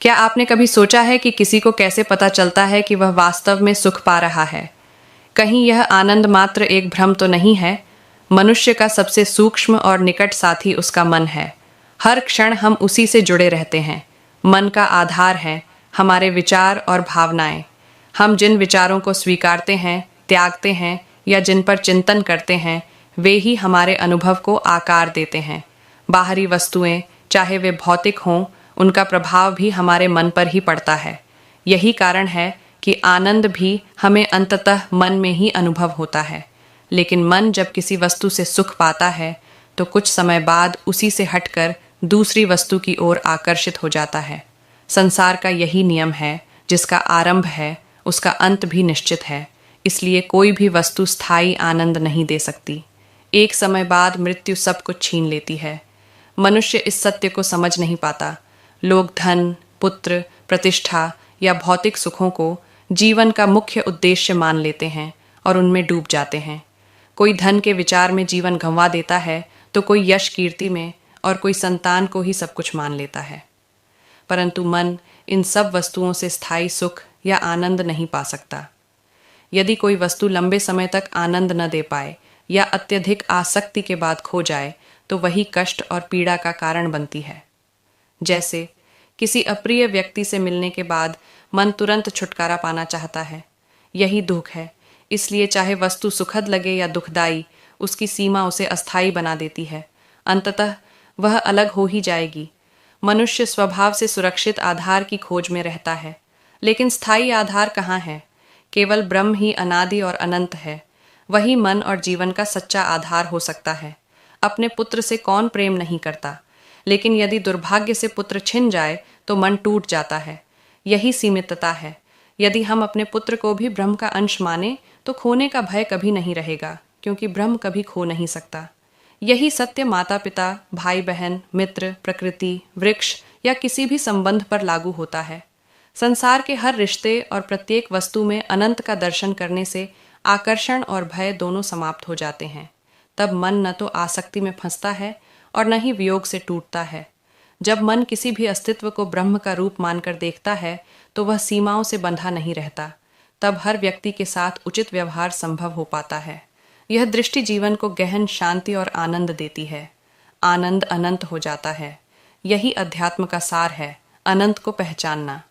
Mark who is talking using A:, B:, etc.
A: क्या आपने कभी सोचा है कि किसी को कैसे पता चलता है कि वह वास्तव में सुख पा रहा है? कहीं यह आनंद मात्र एक भ्रम तो नहीं है? मनुष्य का सबसे सूक्ष्म और निकट साथी उसका मन है। हर क्षण हम उसी से जुड़े रहते हैं। मन का आधार है हमारे विचार और भावनाएं। हम जिन विचारों को स्वीकारते हैं, त्यागते हैं या जिन पर चिंतन करते हैं, वे ही हमारे अनुभव को आकार देते हैं। बाहरी वस्तुएं, चाहे वे भौतिक हों, उनका प्रभाव भी हमारे मन पर ही पड़ता है। यही कारण है कि आनंद भी हमें अंततः मन में ही अनुभव होता है। लेकिन मन जब किसी वस्तु से सुख पाता है तो कुछ समय बाद उसी से हटकर दूसरी वस्तु की ओर आकर्षित हो जाता है। संसार का यही नियम है, जिसका आरंभ है उसका अंत भी निश्चित है। इसलिए कोई भी वस्तु स्थायी आनंद नहीं दे सकती। एक समय बाद मृत्यु सब कुछ छीन लेती है। मनुष्य इस सत्य को समझ नहीं पाता। लोग धन, पुत्र, प्रतिष्ठा या भौतिक सुखों को जीवन का मुख्य उद्देश्य मान लेते हैं और उनमें डूब जाते हैं। कोई धन के विचार में जीवन गंवा देता है तो कोई यश कीर्ति में और कोई संतान को ही सब कुछ मान लेता है। परंतु मन इन सब वस्तुओं से स्थायी सुख या आनंद नहीं पा सकता। यदि कोई वस्तु लंबे समय तक आनंद न दे पाए या अत्यधिक आसक्ति के बाद खो जाए तो वही कष्ट और पीड़ा का कारण बनती है। जैसे किसी अप्रिय व्यक्ति से मिलने के बाद मन तुरंत छुटकारा पाना चाहता है। यही दुख है। इसलिए चाहे वस्तु सुखद लगे या दुखदाई, उसकी सीमा उसे अस्थायी बना देती है। अंततः वह अलग हो ही जाएगी। मनुष्य स्वभाव से सुरक्षित आधार की खोज में रहता है, लेकिन स्थायी आधार कहाँ है? केवल ब्रह्म ही अनादि और अनंत है। वही मन और जीवन का सच्चा आधार हो सकता है। अपने पुत्र से कौन प्रेम नहीं करता? लेकिन यदि दुर्भाग्य से पुत्र छिन जाए तो मन टूट जाता है। यही सीमितता है। यदि हम अपने पुत्र को भी ब्रह्म का अंश माने तो खोने का भय कभी नहीं रहेगा, क्योंकि ब्रह्म कभी खो नहीं सकता। यही सत्य माता पिता, भाई बहन, मित्र, प्रकृति, वृक्ष या किसी भी संबंध पर लागू होता है। संसार के हर रिश्ते और प्रत्येक वस्तु में अनंत का दर्शन करने से आकर्षण और भय दोनों समाप्त हो जाते हैं। तब मन न तो आसक्ति में फंसता है और न ही वियोग से टूटता है। जब मन किसी भी अस्तित्व को ब्रह्म का रूप मानकर देखता है तो वह सीमाओं से बंधा नहीं रहता। तब हर व्यक्ति के साथ उचित व्यवहार संभव हो पाता है। यह दृष्टि जीवन को गहन शांति और आनंद देती है। आनंद अनंत हो जाता है। यही अध्यात्म का सार है, अनंत को पहचानना।